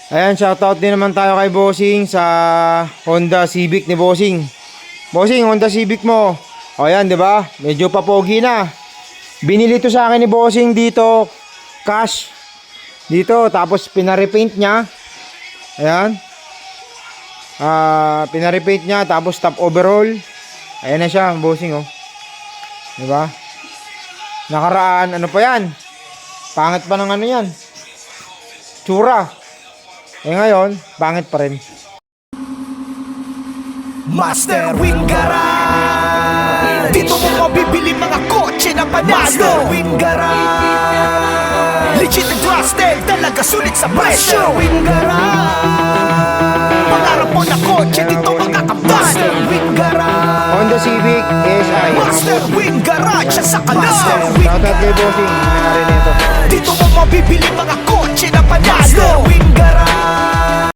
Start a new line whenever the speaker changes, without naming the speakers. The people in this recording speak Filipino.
Ayan, shoutout din naman tayo kay Bossing sa Honda Civic ni Bossing. Bossing, Honda Civic mo. O ayan, di ba? Medyo papogi na. Binili to sa akin ni Bossing dito, cash. Dito, tapos pinarepaint niya. Ayan. Pinarepaint niya, tapos top overall. Ayan na siya, Bossing, oh. Di ba? Nakaraan, ano pa yan? Pangit pa ng ano yan. Tsura. Eh ngayon, pangit pa rin.
Master Wing Garage. Dito mo mabibili mga kotse na panalo. Master Wing Garage. Legit and trusted, talaga sulit sa presyo. Master Wing Garage. Pangarap mo na kotse, dito makakapal. Master Wing Garage.
Honda Civic SI.
Master Wing Garage sa Calao.
Shoutout kay Bossing, may narinig ito.
Dito mo mabibili mga kotse